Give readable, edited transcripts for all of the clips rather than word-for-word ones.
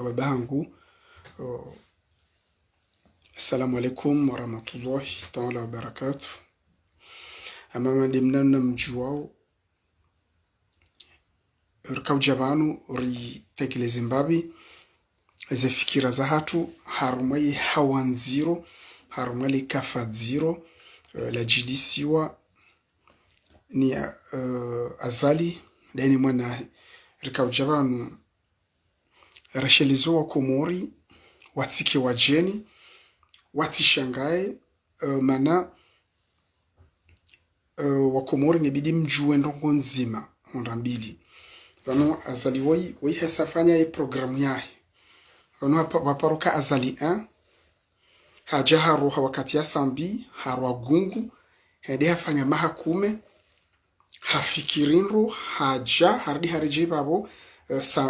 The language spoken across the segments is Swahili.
babangu. Assalamu alaikum warahmatullahi ta'ala wabarakatuh. Amama dimnana mjuwao rikau jabanu ri tekele Zimbabwe ze fikira za hatu harumai hawanziro harumali kafadziro la jidisiwa ni azali dani mwana rikau jabanu rashelizo wa Komori watike wajeni watishangae mana wa Komori ngebidi mjuwe ndongo nzima mbili wano azali woi hesafanya programu yae wano waparuka azali 1 haja haruha wakati ya sambi harwa gungu hede hafanya maha kume hafikirinru haja hardi harije babo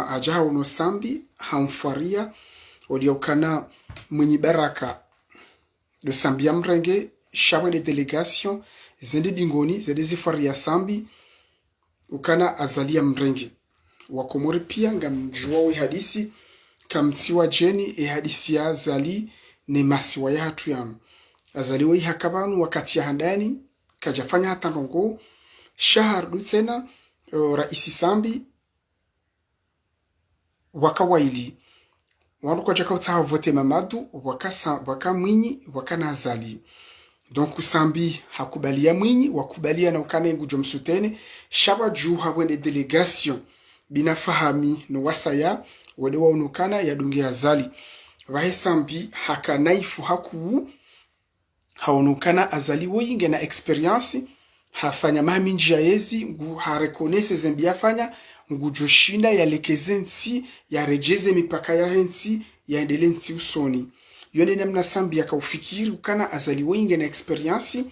haja hauno sambi hamfaria waliokana mwenye baraka de sambi ya mrenge shawe de delegation zende dingoni zende zifaria sambi ukana azali ya mrenge wa Komori pia ngamjua we hadisi kamtiwa jeni hadisi ya azali ni masiwa ya hatu yanu azali we hakabanu wakati ya handani kajafanya hata ndongo shahar tena raisi sambi wakawaili wanu kwa jaka utaha vote mamadu waka mwinyi wakana azali donc sambi hakubalia mwinyi wakubalia na ukana ngujo msutene shaba juha wende delegation binafahami no wasaya wade waunukana ya dungi azali wahe sambi haka naifu haku haunukana azali woyinge na experience hafanya mami njia yezi ngu harekonese zembi yafanya ngu joshinda ya lekeze nsi ya rejeze mipaka ya hensi ya endele nsi usoni yone namna sambi yaka ufikiri ukana azali woyinge na experience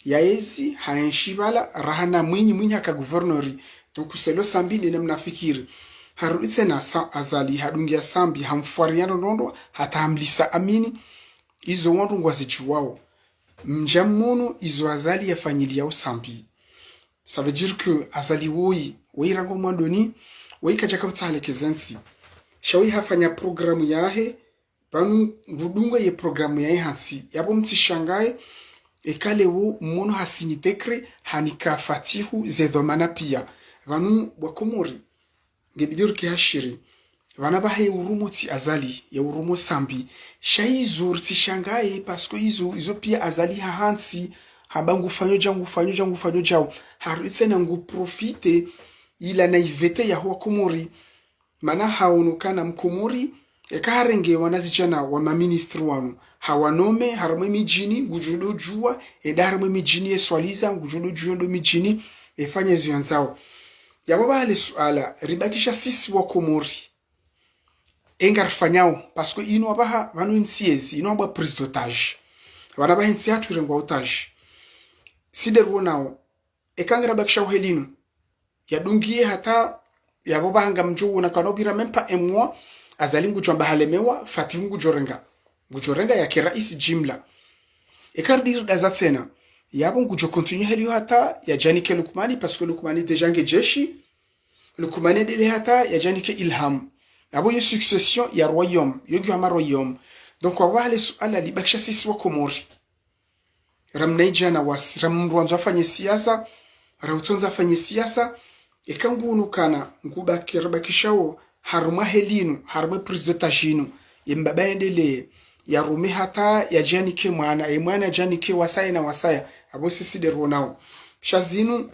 ya yezi haenshibala rahana mwinyi haka guvernori donc selo sambi ni namna fikiri haruditse na azali hadungia sambi hamfariano nondo hata hamlisa amini izo wandu ngwazichiwao mjamono izo azali ya familia sambi. Ça veut dire que azali woi rango mwandoni woi kajaka utale kezensi shawi hafanya programu yahe banu budunga ye programu yahe hansi yabo mtishangae ekale wo mmono hasini tekre hanika fatihu zedomana pia vanu wa Komori ngebidur ki hashiri vana bahe urumo ti azali ya urumo sambi shaizo tishangae pasko izo pia azali hansi habangu fanyo jangu jao haritse na ngu profite ila naivete ya wa Komori mana haonukana mkomori ekaharenge wanazichana wa maministru wanu hawanome haramwe mijini gujudo jua edarmwe mijini eswaliza gujudo juondo mijini efanya zianzao yabo bale suala ribakisha sisi wa Komori engarfanyao parce que ino abaha vanu insiezi ino aba prise d'otage wana ba insi hatu rengwa otage sideru nao ekangra bakisha helino yadungie hata yabo bahanga mjuu na kanobira mempa emwa azalingu chomba halemewa fatingu jorenga ya kiraisi jimla ekardir dazatsena yabo ngujo continue helio hata ya janike Lukmani parce que Lukmani déjà nge jeshi Lukmani dele hata ya janike Ilham yabo ye succession ya royaume yogi ama royaume donc wale suala libakisha sisi wa Komori ramnaija na ramrwanzo afanye siasa rautonza afanye siasa ekangunu kana ngubakirabakishao haruma helinu haruma prise de tajinu yembaba endele ya rume hata ya janike mwana janike wasaya abo sisi de ronao shazinu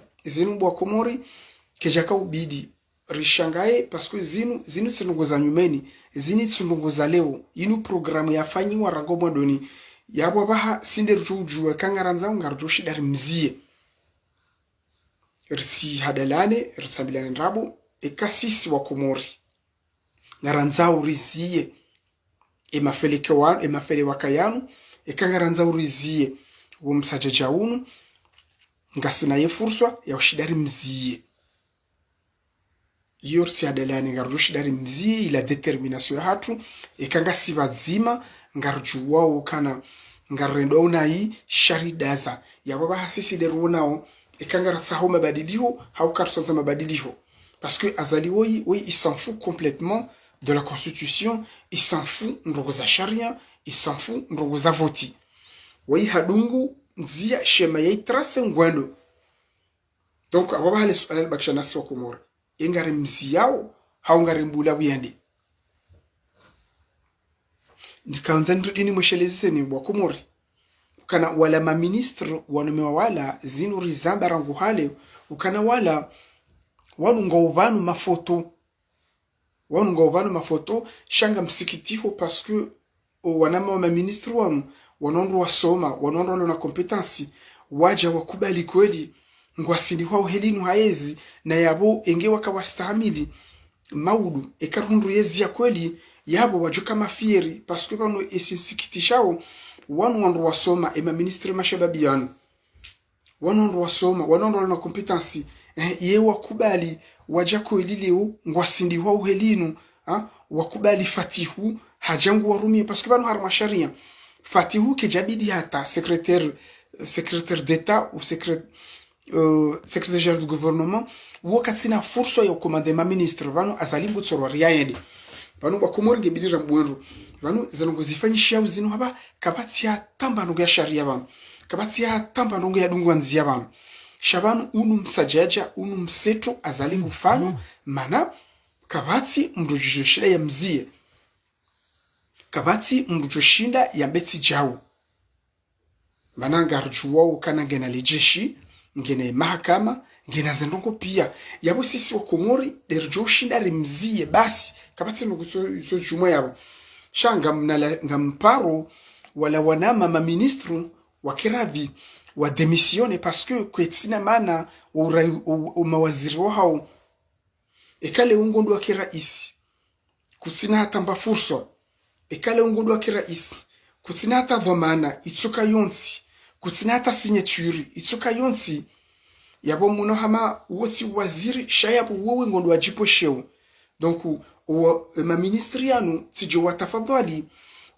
bwa Komori kejaka ubidi rishangae parce que zinu tsunungoza nyumeni tsunungoza leo inu programu yafanyiwa rango doni yabo baha sinde rujuwa kangaranza ngarjoshi dar mzie rsi hadalane rsabilane rabo ekasisi wa Komori ngaranza urizie emafele wakayanu ekangaranza urizie wo msajaja unu ngasina ye furswa ya ushidari mzie yorsi hadalane ngarjoshi mzie ila determination hatu ekanga sivazima ngarjuwa ukana ngarendo unai sharidaza yabo bahasisi derunao ekangara saho mabadiliho haukarso za mabadiliho parce que azali oui il s'en fout complètement de la constitution, il s'en fout ndogo za sharia, il s'en fout ndogo za voti. Wai hadungu nzia shema ya itrase ngwendo. Donc ababa hale suala bakisha nasi wa Komori. Ingari mziyao, haungari mbula wiyandi. Ndikaunza nrudini mweshelezi ni wa Komori. Ukana wala maministre wanumewa wala zinu rizamba rangu hale. Ukana wala wanu ngauvanu mafoto. Wanu ngauvanu mafoto. Shanga msikitiho parce que wanama wa maministre wanu. Wanonro wasoma, wanonro na kompetansi. Waja wakubali kweli. Ngwasindi hao helinu haezi. Na yabo enge wakawastahamili. Maudu ekarundu yezi ya kweli. Yabo wajuka mafieri. Parce que wanu esinsikitishao. Wanu wasoma ema ministre mashababi yanu. Wanu wasoma, wanu na kompetansi. Ye wakubali wajako elileo ngwasindi hao helinu. Wakubali fatihu hajangu warumie parce que wanu harma sharia. Fatihu kejabidi hata secrétaire d'État ou secrétaire général du gouvernement wakatsina furso ya commandement ministre vanu azalimbu tsoro riaende vanu bakomori ngebidira mbwenru vanu zanongo zifanyishia uzinu haba kabatsia tamba nongo ya sharia vanu kabatsia tamba nongo ya dungu anzia vanu shabanu unu msajaja unu mseto azalimbu fanyo mana kabatsi mrujushira ya mzie kabati mrujushinda ya mbeti jau. Mananga arjuwao kana ngena lijeshi, ngena mahakama, ngena zendongo pia. Yabo sisi wa Komori, derjushinda rimzie basi. Kabati nukuso jumwa yabo. Shanga ngamparo wala wanama maministru wakiravi wa demisione parce que kwetina mana wa mawaziri wao. Ekale ungondo wakira isi. Kutina hatamba furso. Ekale ungondo akira isi kutina hata dhamana itsuka yonsi kutina hata signature itsuka yonsi yabo muno hama woti waziri shayabu wewe ngondo ajipo sheo. Donc ma ministri yanu tijo watafadhali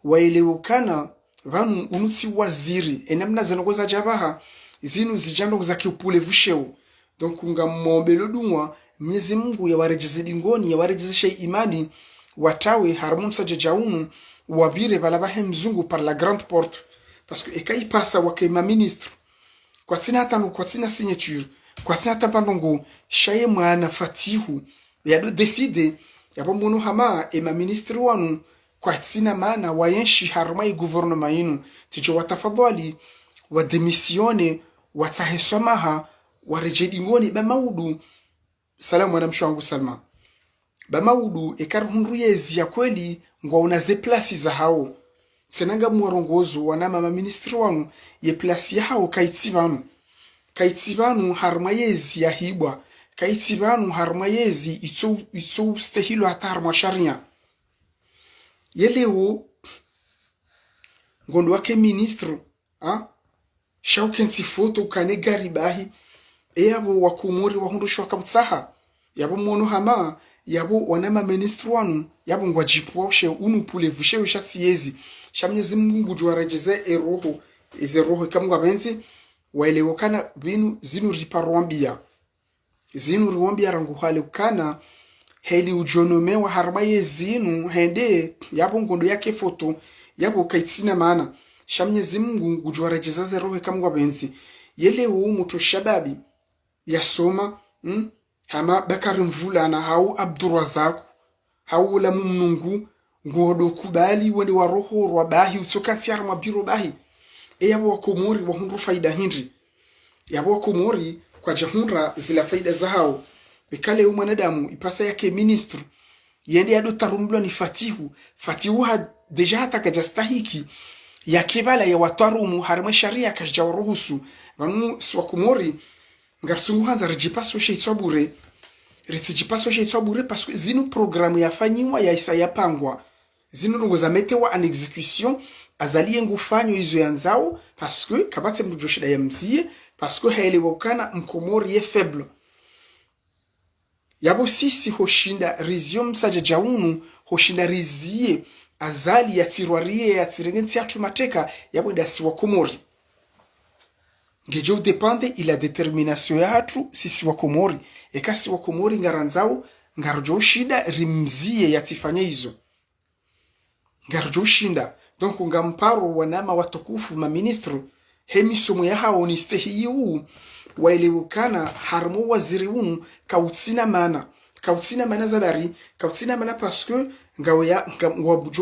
waelewekana vanu unuti waziri enamna zanogoza jabaha zinu zijando za kiupule vusheo. Donc ngamombelo dumwa Mwenyezi Mungu ya warejeze dingoni ya warejeze imani watawe haramu saja jaunu wabire balabahe mzungu par la grande porte parce que ekai passa wakema ministre kwa tina hata kwa tina signature kwa tina hata pandongo shaye mwana fatihu ya do decide ya bombono hama ema ministre wanu kwa tina maana wayenshi harumai gouvernement yinu tijo watafadhali wa demisione watahesomaha warejedi ngoni ba maudu salamu wana mshangu Salma ba maudu ekarhundu yezi ya kweli ngwa unaze plasi za hao senanga mwarongozo wanama maministri wanu ye plasi ya hao kaitsivanu harmayezi ya hibwa kaitsivanu harmayezi itso stehilo hata harma sharia yeleo ngondo wake ministro shaukensi foto kane garibahi yabo wakumuri wahundusho wakamtsaha yabo mono hama yabo wanama ministri wanu yabo ngwa jipuwashe unu pule vushe ushatsi yezi shamnyezi Mungu juwarejeze eroho eze roho kamwa benzi waelewokana binu zinu riparwambia zinu riwambia rangu hale ukana heli ujonome wa harmaye zinu hende yabo ngondo yake foto yabo kaitsina maana shamnyezi Mungu juwarejeze roho kamwa benzi yele muto shababi yasoma hama Bakari Mvulana hau Abdurazak hau la mnungu ngodo kubali wende wa roho rwa bahi utsokansi arma biro bahi yabo wakomori wahundu faida hindi yabo wakomori kwa jahunra zila faida zao bekale mwanadamu ipasa yake ministru yende ado tarumblo ni fatihu deja hata kajastahiki ya kibala ya watarumu harma sharia kajawruhusu vanu swakomori ngarsungu hanza rejipaso sheitsabure parce que zinu programu ya fanyiwa ya isa ya pangwa zinu ndongo za metewa en execution azali ngufanyo izo yanzao parce que kabate mjoshida ya mzie parce que haelewokana mkomori ye faible yabo sisi hoshinda rizio msaja jaunu hoshinda rizie azali ya tirwarie ya tirenensi atu mateka yabo ndasi wa Komori ngejo depende ila determination ya atu sisi wa Komori ekasi wa Komori ngaranzao ngarjo shida rimzie yatifanya hizo ngarjo shinda. Donc ngamparo wanama watukufu ma ministru hemisomo ya hao ni stehiyu waelewukana harmo waziri unu kautsina mana zabari kautsina mana parce que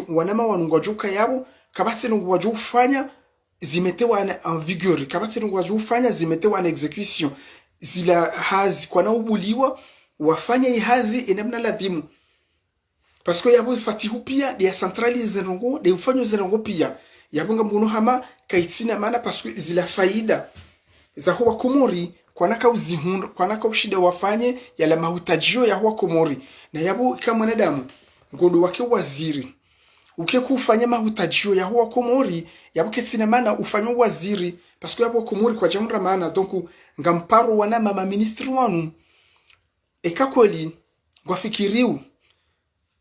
wanama wanungojuka yabo kabati nungwaju fanya zimetewa en vigueur, kabati nungwaju fanya zimetewa en execution, zila hazi kwa na ubuliwa wafanya hazi enamna ladhimu parce que yabo fatihu pia ya centralize rongo de ufanyo zerongo pia yabonga mbuno hama kaitsina mana parce que zila faida za huwa Komori kwa naka ushida wafanye yala mahutajio ya huwa Komori na yabo kama mwanadamu ngodo wake waziri uke kufanya mahutajio ya huwa Komori yabo ketsina mana ufanya waziri parce que yabo Komori kwa jamura mana donc ngamparo wana mama ministri wanu ekakweli gwafikiriu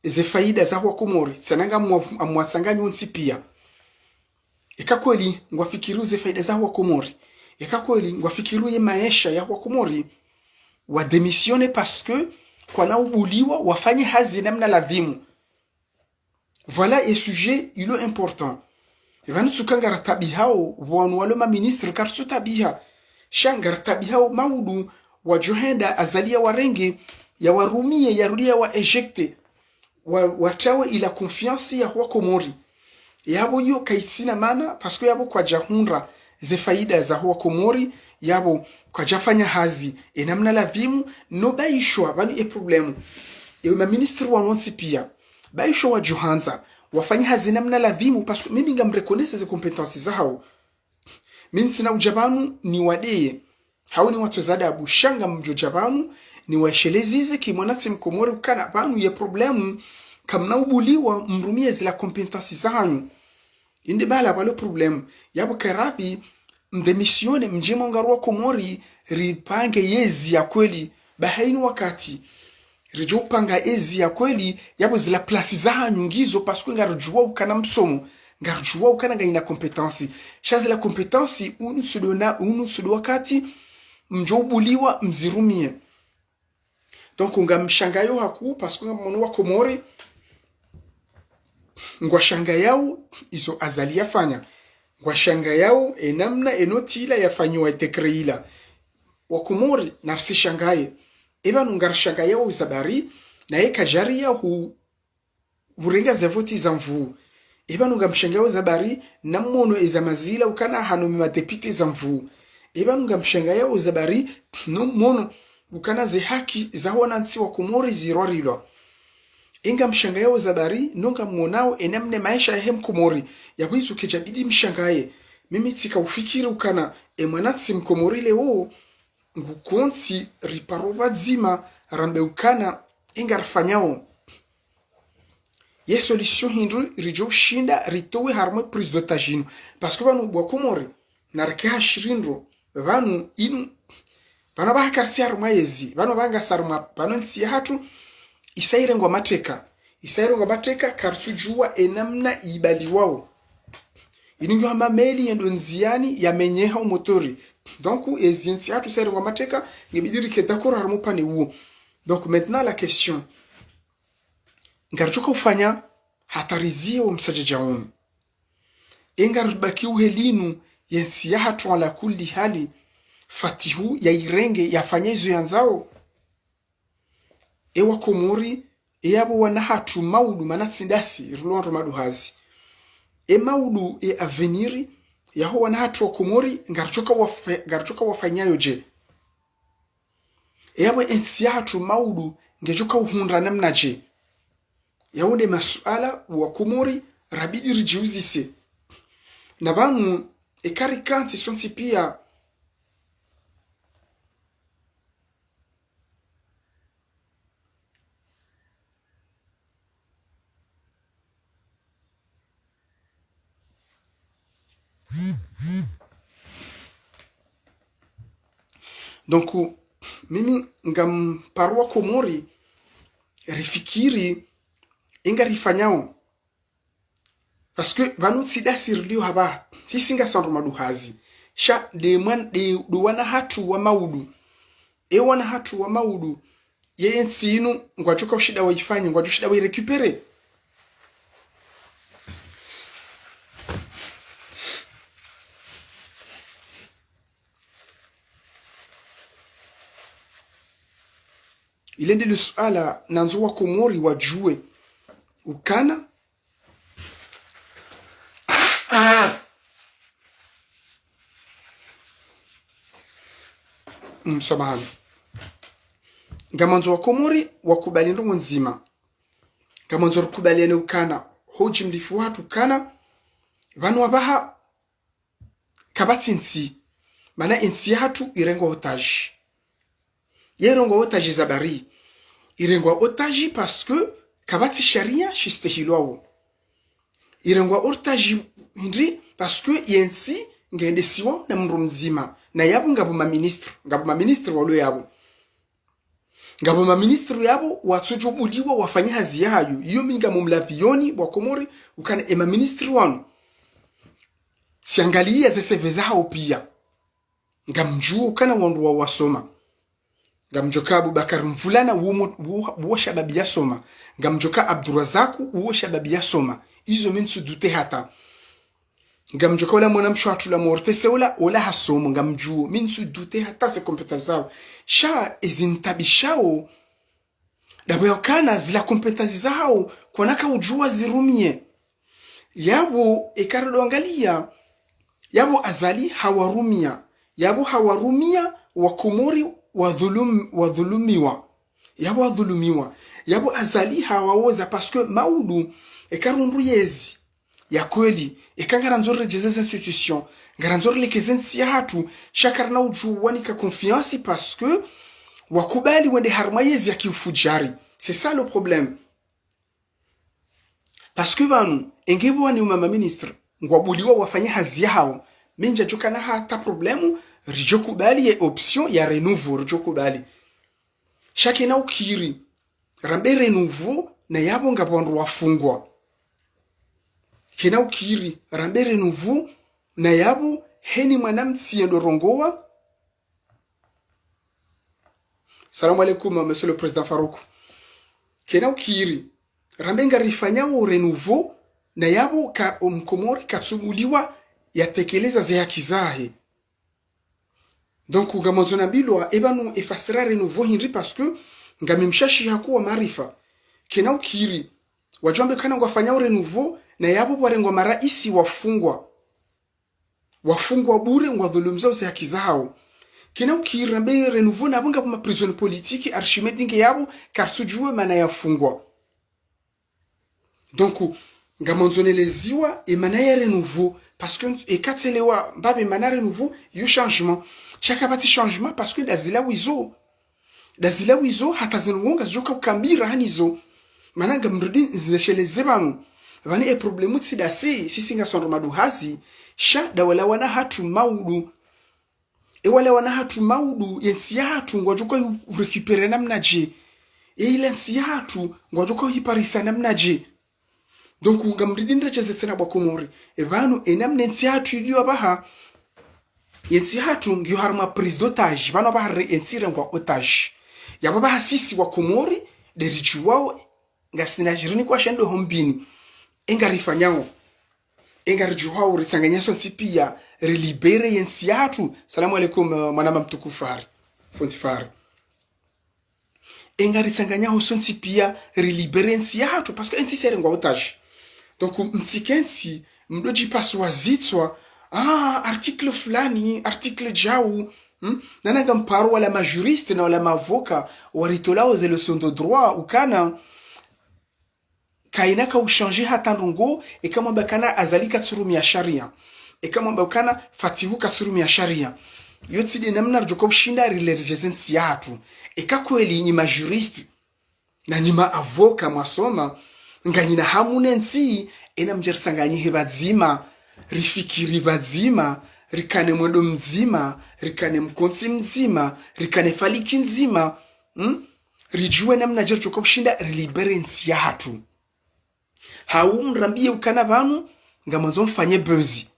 ze faida za huwa Komori sananga amwatsanganya unsi pia ekakweli ngwafikiriu ze faida za huwa Komori ekakweli ngwafikiriu ye maisha ya huwa Komori wa demisione parce que kwa na ubuliwa wafanye hazi namna ladhimu. Voilà un sujet il est important. Evanu tsukanga tabihao wanu waloma ministre karsu tabiha shangar tabihao maudu wa johenda azalia warenge ya warumie ya rudia wa ejecte watawe ila confiance ya huwa Komori yabo yo kaitsina mana parce que yabo kwa jahunra ze faida za huwa Komori yabo kwa jafanya hazi enamna ladhimu no baishwa bani problemu ma ministre wanonsi pia baisho wa Johanza wafanya hazi namna ladhimu parce que mimi ngamreconnaisse ze compétences zao. Mimi sina ujabanu ni wadeye hao ni watu zada abushanga mjojabanu ni waishelezize kimwanatsi Mkomori ukana banu ya problemu kamna ubuliwa mrumie zila compétences zao inde bala balo problemu yabo karavi mdemisione mjema ngarua Komori ripange yezi ya kweli bahaini wakati rijopanga ezi ya kweli yabo zila plasi za nyungizo parce que ngarujua ukana msomo ngarujua ukana ngaina kompetensi shazi la kompetensi unu sudo wakati mjobuliwa mzirumie. Donc ngamshangayo haku parce que ngamono wa Komori ngwashanga yao izo azalia fanya ngwashanga yao enamna enotila yafanywa tekreila wa Komori narsishangaye eba nungarshanga yao zabari na eka jaria hurenga zavoti za mvu eba nungamshanga yao zabari na mono ezamazila ukana hano madepite za mvu eba nungamshanga yao zabari no mono ukana ze haki za wanansi wa Komori zirwarilwa inga mshanga yao zabari nunga monao enamne maisha ya hem Komori ya kwizu kejabidi mshangaye mimi tika ufikiri ukana mwanatsi Mkomori leo ngukonsi riparoba zima rambe ukana ingarfanyao ye solution hindru rijo shinda ritowe harmo prise d'otage parce que vanu bwa Komori narke hashirindro vanu inu vana bakarsi harmo yezi vanu banga sarma panonsi hatu isairengo mateka kartujua enamna ibali wao iningo hama meli yendo nziani ya menyeha motori donc ezinsi hatu sairengo mateka ngibidiri ke d'accord harmo pane uo. Donc maintenant la question ngarjuka ufanya hatarizia wa msajajaonu engarubaki uhelinu yensi ya hatu ala kulli hali fatihu ya irenge yafanya izo yanzao ewa Komori eyabo wana hatu maudu manatsindasi rulonro maduhazi maudu aveniri yaho wana hatu wa Komori ngarjuka wafanyayo je eyabo ensi ya hatu maudu ngejuka uhundra namna je yaonde masuala wa Komori rabidi rijiuzise na bangu ekarikanti sonsi pia donc mimi ngam parwa Komori rifikiri ingarifanyao parce que vanu sida sirlio haba sisinga sondro maduhazi sha de wana hatu wa maudu wana hatu wa maudu yeye nsinu ngwajuka ushida waifanye ngwajushida wairekupere. Ile ndilo suala nanzo wa Komori wajue ukana samahani ngamanzo wa Komori wakubali ndongo nzima ngamanzo rukubaliane ukana hoji mlifu watu kana vanu wabaha kabati nsi mana nsi hatu irengwa otaji yerengwa otaji zabari irengwa otaji parce que kabati sharia shistehilwawo irengwa otaji hindi parce que yensi ngende siwa na mru mzima na yabo ngabo ma ministre walo yabo ngabo ma ministre yabo watsujubuliwa wafanya hazi yayo iyo minga mumlapioni wa Komori ukana ema ministre wanu siangalia zese hao pia ngamjua ukana wandu wa wasoma ngamjoka Abubakar mvulana uwo shababi ya soma ngamjoka Abdurazaku uwo shababi ya soma izo minsu dute hata ngamjoka wala mwanamsho atula mortese wala hasomo ngamjua minsu dute hata se kompetence zao sha izintabishao dabo yakana zila kompetence zao kwanaka ujua zirumie yabo ekarodo angalia yabo azali hawarumia yabo hawarumia wa Komori wadhulumiwa yabo azali hawawoza parce que maudu ekarundu yezi ya kweli ekangaranzore jezes institution ngaranzore lekezensi ya hatu shakarna ujuwani ka confiance parce que wakubali wende harmayezi ya kiufujari. C'est ça le problème. Parce que banu engebo wani umama ministre ngwabuliwa wafanya hazi yao minja jokana hata problemu rijokubali ya option ya renouveau rijokubali shake na ukiri rambe renouveau na yabo ngabondo wafungwa kena ukiri rambe renouveau na yabo heni mwanamtsi ndorongowa. Salam alaikum monsieur le président Farouk. Kena ukiri rambe ngarifanya wo renouveau na yabo ka Komori katsumuliwa yatekeleza za yakizahe. Donc ugamazona bilwa ebanu efasira renouveau hindi parce que ngamimshashi hakuwa marifa kena ukiri wajombe kana ngwafanya renouveau na yabo barengwa maraisi wafungwa bure ngwadhulumza za yakizao kena ukiri rambe renouveau na bunga ma prison politique Archimede nge yabo karsujue mana yafungwa. Donc ngamanzoneleziwa emana ya renouveau parce que ekatelewa mbabe mana renouveau yo changement chaka bati changement parce que dazila wizo hata zinunga zoka ukambira hanizo mananga mrudin zilesheleze banu vani problemu tsidasi sisinga sondo maduhazi sha da wala wana hatu maudu wala wana hatu maudu yensi hatu ngwajuko urekupere namnaje ile nsi hatu ngwajuko hiparisa namnaje. Donc ngamridindra chezetsena bwa Komori vanu enamne nsi hatu iliyo baha yensi hatu ngyo harma prise d'otage vanu baha ensire ngwa otage yabo baha sisi wa Komori derichuwao ngasina jirini kwa shendo hombini engarifanyao engarijuwao risanganyeso nsipia relibere yensi hatu. Salamu alaikum mwanama mtukufari fontifari engarisanganyaho sonsi pia relibere yensi hatu parce que enti sere ngwa otage. Donc mtsikensi mdoji paswazitswa article fulani article jau nanaga mparo wala majuriste na wala mavoka waritolao ze leçons de droit ukana kainaka uchanger hata ndongo kama bakana azalika tsurumi ya sharia kama bakana fatihu kasurumi ya sharia yotsi de namna rjoko ushinda religiosensi yatu kweli ni majuriste na ni maavoka mwasoma nganyina hamunensi mjersanganyi hebazima rifikiri bazima rikane mwendo mzima rikane mkonsi mzima rikane faliki nzima rijue namna jercho kwa kushinda liberensi ya hatu haumrambie ukana vanu ngamanzo mfanye bezi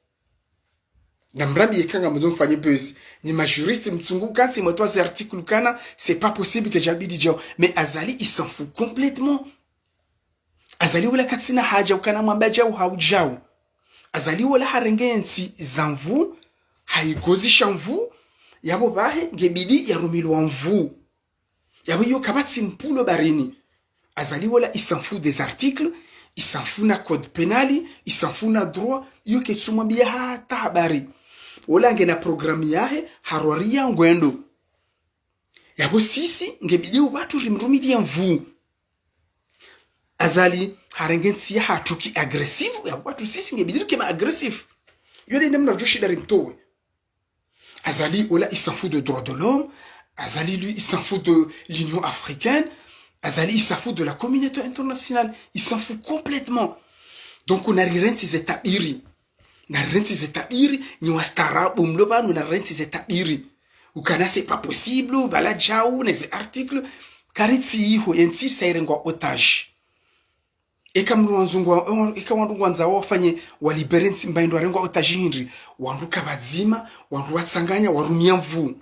na mrabi ekanga mdo mfanye buzz ni majuriste mtsungu kansi moto za article kana c'est pas possible que jabidi jao mais azali il s'en fout complètement azali wala katsina haja ukana mwamba jao haujao azali wala harengensi zanvu haigozisha mvu yabo bahe ngebidi yarumilwa mvu yabo yo kabatsi mpulo barini azali wala il s'en fout des articles il s'en fout na code pénal il s'en fout na droit yo ketsumwambia hata habari wala ngena programu yahe harwaria ngwendo yabo sisi ngebidi watu rimrumidia mvu azali harengensi ya hatuki agressive yabo watu sisi ngebidi kema aggressive yole nemna joshi darimtowe azali wala il s'en fout de droits de l'homme azali lui il s'en fout de l'Union africaine azali il s'en fout de la communauté internationale il s'en fout complètement donc on a rensi zetabiri na rensi zetabiri ni wastarabu mlobanu na rensi zetabiri ukana c'est pas possible bala jao les articles karitsi iho ensi sairengwa otage eka wandu wanza wafanye waliberensi mbaindo arengwa otage hindri wanduka bazima wandu watsanganya warumia mvu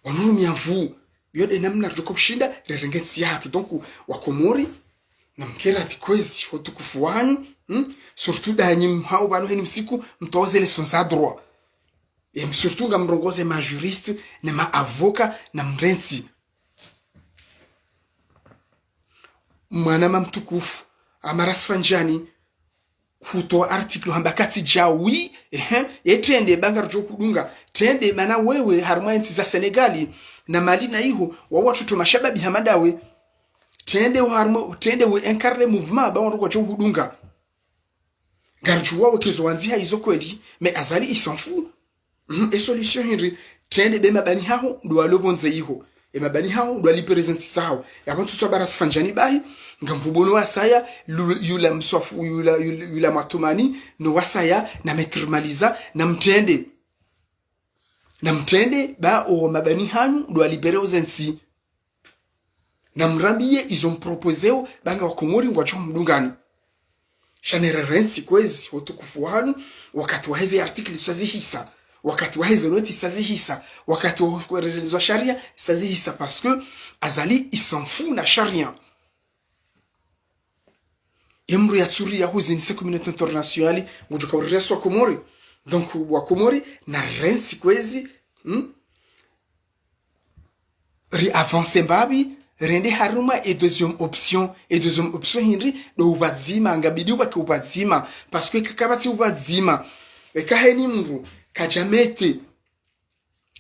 wanurumia mvu yode namna tuko kushinda rerengensi yatu donc wakomori na mkera bikwezi fotukufu wanyu surtout danyi mhao bano heni msiku mtoze les sons à droit et surtout ngam rongoze ma juriste na ma avocat na mrensi mwana mamtukufu amaras fanjani huto article hambakati jawi etende bangar jokudunga tende mana wewe harmwensi za Senegali na Mali na iho wa watu tumashababi hamadawe tende we incarne mouvement ba watu kwa jokudunga garju wawe kizoanzia hizo kweli mais azali il s'en fout et solution henry tende be mabani haho ndo alobonze iho e mabani haho ndo alipresent sao yabantu so baras fanjani bahi ngamvubono wasaya yula msofu yula matumani no wasaya na metrmaliza na mtende ba o mabani hanyu ndo alibere ozensi na mrambie ils ont proposé banga wakomori ngwacho mdungani shanere rensi kwezi utukufu hanyu wakati wa hizi article sazihisa wakati wa hizo noti sazihisa wakati wa kuelezwa sharia sazihisa parce que azali il s'en fout na sharia emru ya tsuri ya huzi ni communauté internationale ngujuka ureso wa Komori donc wa Komori na rensi kwezi ri avancer babi rende haruma et deuxième option hinri do ubazima ngabidi ubake ubazima parce que kakabati ubazima ekaheni mvu kajamete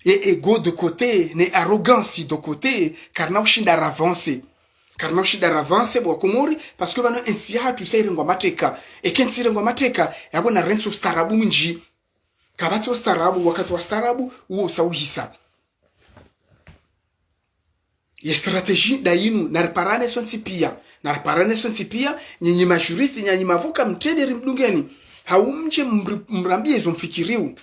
et ego de côté ne arrogance de côté karna ushinda avancer karna ushinda avancer bwa Komori parce que bano ensiha tu sayire ngwa mateka ekensire ngwa mateka yabona renso starabu nji kabati starabu wakati wa starabu uo sauhisa ye stratégie dainu narparane sonsi pia nyenye majuriste nyenye mavuka mtenderi mdungeni haumje mrambie izo mfikiriu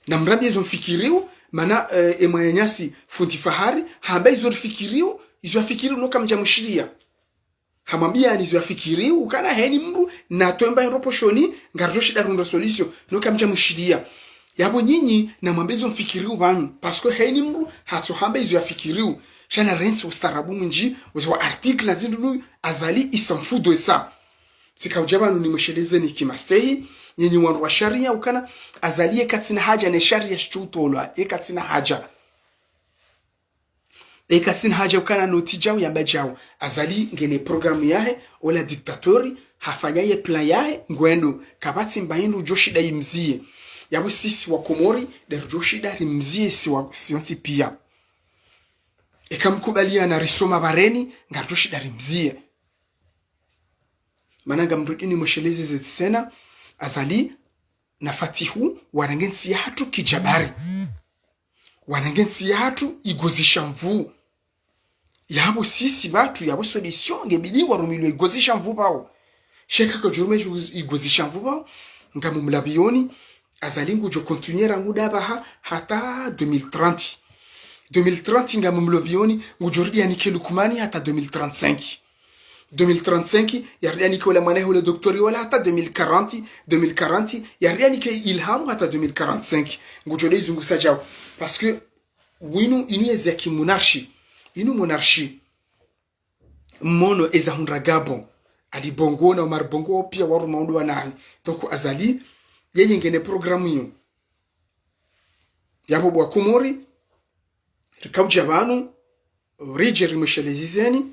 na mrambie izo mfikiriu mana emanyasi funti fahari hamba izo fikiriu izo fikiriu no kamja mushiria hamambia ni izo fikiriu kana heni mru na tomba europoshoni ngarjo shida runda solution no kamja mushiria yabo nyinyi na mwambezo mfikiriu banu parce que heni mru hatso hamba izo fikiriu jana rensi ustarabu munji wa article na zindu azali il s'en fout de ça sika ujaba ni msheleze ni kimastehi yenye wandu wa sharia ukana azali katsina haja ne sharia shutolwa katsina haja katsina haja ukana notijao yambajao azali ngene programu yahe ola dictatori hafanyaye plan yahe ngwendo kabati mbahindu joshida imzie yabo sisi wa Komori de joshida rimzie si pia ekamkubalia na risoma bareni ngartoshi darimzie mananga mrudini mshelezi zetsena azali na fatihu wanangensi hatu kijabari wanangensi hatu igozisha mvu yabo sisi batu yabo solution ngebili warumilwe igozisha mvu bao sheka ko jurume igozisha mvu bao ngamumlabioni azali ngujo continuer nguda baha hata 2030 nga mumlobioni ngujuridi yani kelukumani hata 2035 2035 yarianike wala mwanae ule doktori wala hata 2040 yarianike ilhamu hata 2045 ngujole izungusa jao parce que winu inu yezaki monarchie inu monarchie mono eza hundra Gabon ali Bongo na Omar Bongo pia waru maundu wanaye donc azali yeye ngene programu hiyo yabo bwa Komori rikauja banu Rijer Mshelezizeni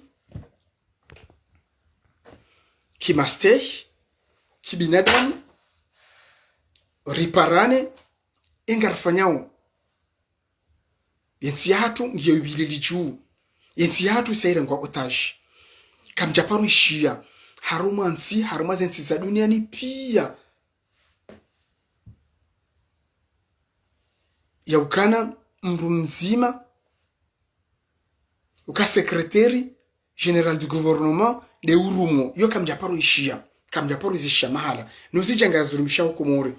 kimasteh kibinadamu riparane engarfanyao yensi hatu ngiyo ibilili juu yensi hatu isaire ngwa otage kamjaparu ishia harumansi harumazensi za duniani pia ya ukana mru mzima uka sekretari general du gouvernement de urumo yo kamjaparu ishia kamjaparu izishia mahala nuzijanga yazurumisha hukumuri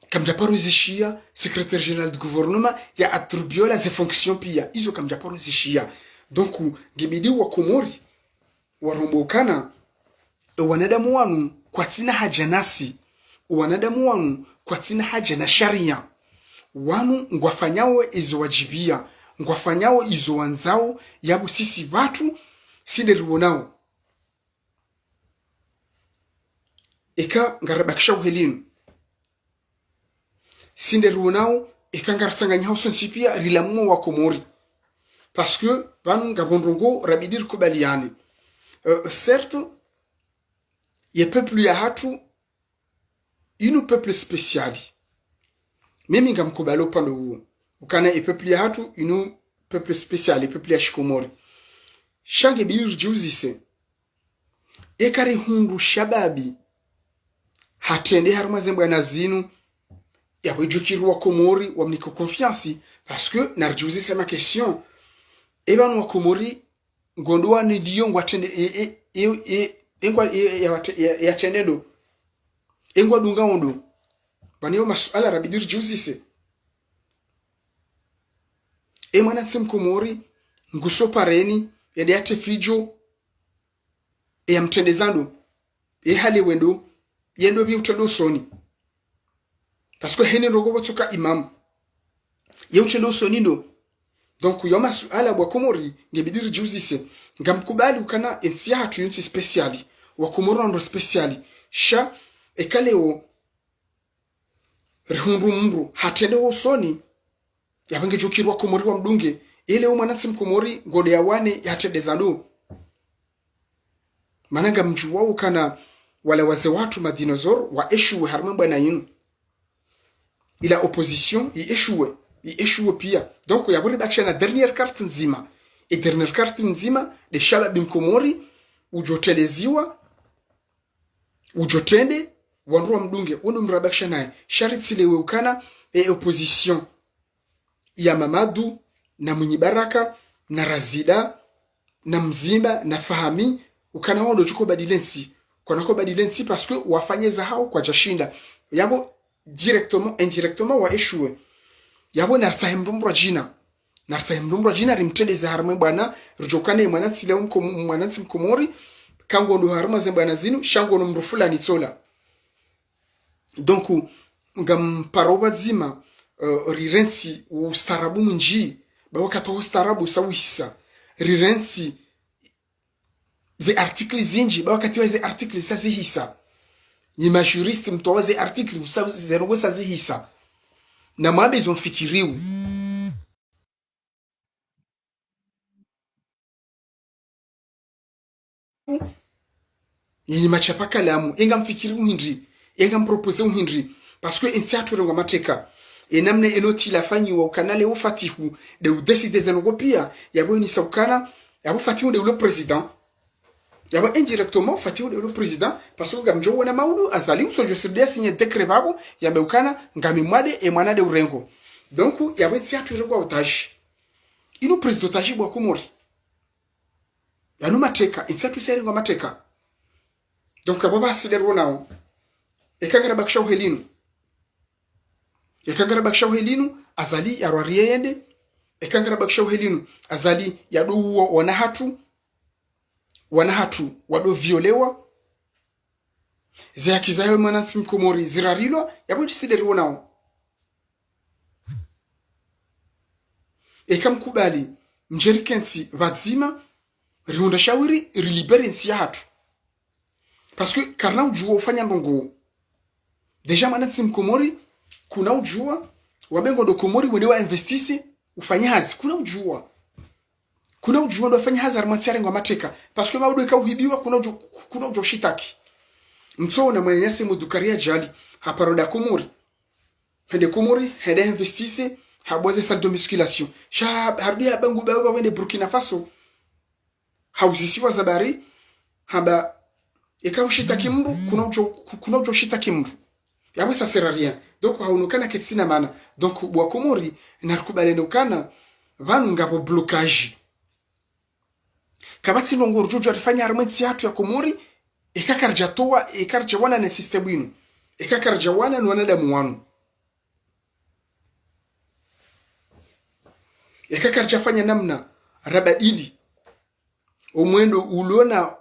kamjaparu izishia secrétaire général du gouvernement ya attribue ze fonctions pia izo kamjaparu izishia donc ngibidi wa Komori warumbukana wanadamu wanu kwa tina haja nasi wanadamu wanu kwa tina haja na sharia wanu ngwafanyao izo wajibia ngwafanyao izo wanzao yabu sisi watu sideruonao eka ngarabakisha uhelinu sinderuonao eka ngarsanganya sonsi pia rilamu wa Komori parce que banu ngabondrongo rabidir kubaliane certes ye peuple ya hatu inu peuple spécial mimi ngamkubalo pando huo ukana e peuple ya hatu inu peuple spécial e peuple ya Shikomori shange bilir juzise ekari hundu shababi hatende harumazembo ya nazinu ya wejukiru wa Komori wa mniko confiance parce que narjuzise ma question ebanu wa Komori ngondwa ni diyo ngwatende engwa ya tendedo engwa dunga ondo baniyo masuala rabidir juzise mwana nsem Komori nguso pareni yende yate fijo ya mtendezando hali wendo yendo bi utendo soni parce que hene rogo botoka imam ye utendo soni ndo donc yoma suala wa Komori ngebidiri juzise ngamkubali ukana ensia hatu yunti speciali wa Komori ndo speciali sha ekaleo rihundu mru hatende wo soni yabange jokirwa Komori wa mdunge ile umwana nsem Komori ngode ya wane yatedezando mananga mjuwa ukana wale waze watu madinozor wa eshuwe harmamba na yinu ila opposition eshuwe pia donc ya bori bakshana dernière carte nzima et dernière carte nzima de shabab Komori ujoteleziwa ujotende wanruwa mdunge uno mrabakisha naye sharitsile ukana opposition ya Mamadu na Munyibaraka na Razida na Mzimba na Fahami ukana wao ndio chuko badilensi kwa badilensi parce que wafanyeza hao kwa jashinda yabo directement indirectement wa échoué yabo narsahimrumbra jina rimtendeza harme bwana rujokane mwanatsi leo mwanatsi Komori kango ndo harma zembana zinu shango no mrufula ni sola donc ngam paroba zima rirensi ustarabu mnji bawakato ustarabu sawisa rirensi ze artikli zinji bawakati ze artikli sazi hisa ni majuriste mtoa ze artikli usazi zero sazi hisa na mabe zonfikiriu ni machapaka lamu enga mfikiriu hindri enga mpropose hindri parce que insiatu rengo mateka enamne enoti la fanyi wa kanale ufatihu de udeside zengo pia yabo ni saukana yabo fatihu de le président yabo indirectement fatihu de le président parce que gamjo wona maudu azali so je sirdia signé décret babo yabe ukana ngami mwade e mwana de urengo donc yabo insiatu rengo otage ino président otage bwa Komori yanu mateka insiatu serengo mateka donc abo basidero nao ekangara bakisha uhelinu ekangara bakisha uhelinu azali ya rwariende ekangara bakisha uhelinu azali ya duwo ona hatu wana hatu wado violewa ze haki zayo mwanansi mkomori zirarilwa yabo disideriwa nao ekamkubali mjerikensi vazima riunda shawiri rilibere nsi ya hatu parce que karna ujua ufanya ndongo deja mwanansi mkomori kuna ujua wabengo do komori wende wa investisi ufanya hazi kuna ujua ndo afanya hazi armansiare ngwa mateka parce que maudo ikauhibiwa kuna ujua shitaki mtso na mwenyasi mudukaria jali haparoda komori hende investisi haboze salle de musculation sha hardia bangu bawa wende Burkina Faso hauzisiwa zabari haba ikaushitaki mru kuna ujua shitaki mru yabo ça sert à rien donc haunukana ketsina mana donc bwa komori narkubalenukana vanu ngabo blocage kabati longo jojo alifanya armenti yatu ya komori ikakarja toa ikarja wana na system winu ikakarja wana na wanadamu wanu ikakarja fanya namna rabadili omwendo uliona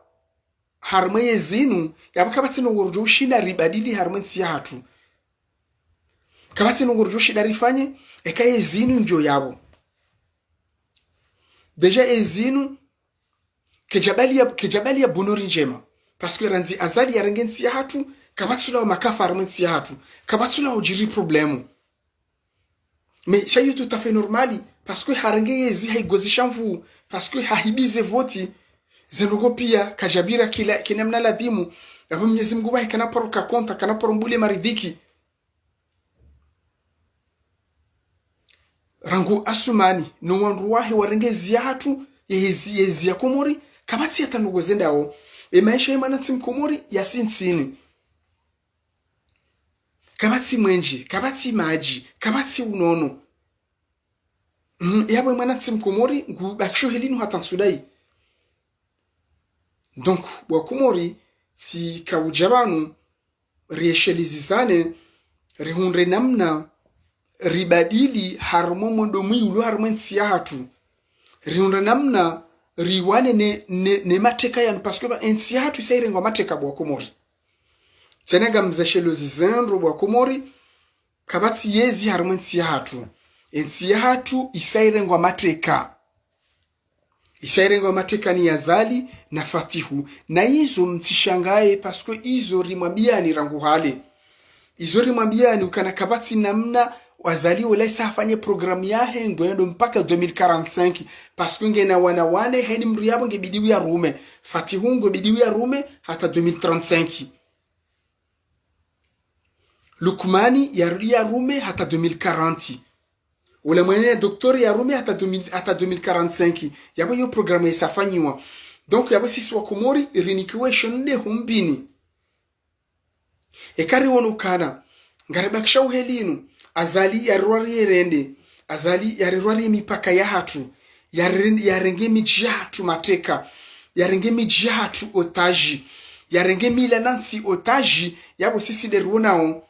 harmeye zinu yabakabati longo jojo shina ribadili harmenti yatu kabati longo jojo shida rifanye ekaye zinu njo yabo deja ezinu kejabali ya bonori njema parce que ranzi azali ya rengensi ya hatu kabatsula wa makafa armensi ya hatu kabatsula wa jiri problemu mais ça y tout à fait normali parce que harenge yezi haigozisha mvu parce que hahibize voti zenogo pia kajabira kinamna ladhimu yabo Mwenyezi Mungu wahi kanaporoka konta kanaporombule maridhiki rangu asumani no wanru wahi warengezi ya hatu yezi ya komori kabati ya tanugo zendao maisha ya manati mkomori ya sinsini kabati mwenji kabati maji kabati unono yabo manati mkomori ngu aksho helinu hatan sudai donc wa komori si kaujabanu rieshelizizane rihunre namna ribadili harmomo domui ulu harmonsi ya hatu rihunre namna riwane ne mateka yanu parce que ensi hatu isairengo mateka bwa komori tenega mzeshelo zizendro bwa komori kabati yezi harmonsi ya hatu ensi hatu isairengo mateka ni yazali na fatihu na hizo mtishangae parce que hizo rimwambiani rangu hale hizo rimwambiani ukana kabati namna wazali wala afanye programu yahe ngwendo mpaka 2045 parce que ngena wane heni mru yabo ngebidiwi ya rume fatihu ngebidiwi ya rume hata 2035 Lukmani ya rume hata 2040 wala mwenye doktori ya rume hata 2045 yabo yo programu isafanyiwa donc yabo sisi wa komori irinikiwe shonde humbini ekari wonukana ngarebakisha uhelinu azali ya rwari rende azali ya rwari mipaka ya hatu ya renge miji hatu mateka ya renge miji hatu otaji ya renge mila nansi otaji yabo sisi derunao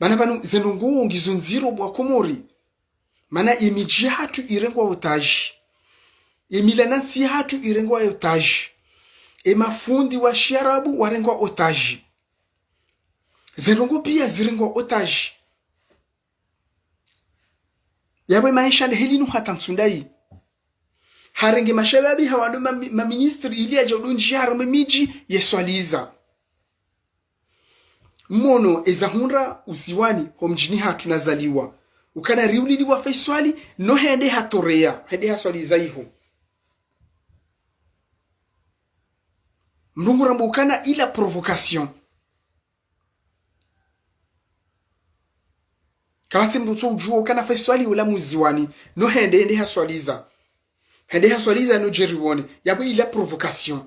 bana zenungu ngizunziro bwa komori mana imiji hatu irengwa otaji emila nansi hatu irengwa otaji mafundi wa sharabu warengwa otaji zenungu pia zirengwa otaji yabwe maisha helinu hata msundai harenge mashababi hawado maministri ili ajodunji harame miji yeswaliza mono ezahunra uziwani homjini hatu nazaliwa ukana riulili wa faiswali no hende hatorea hende haswaliza iho mrungu rambukana ila provocation kabati mruto ujua ukana faiswali ula muziwani no hende haswaliza no jeriwone yabo ila provocation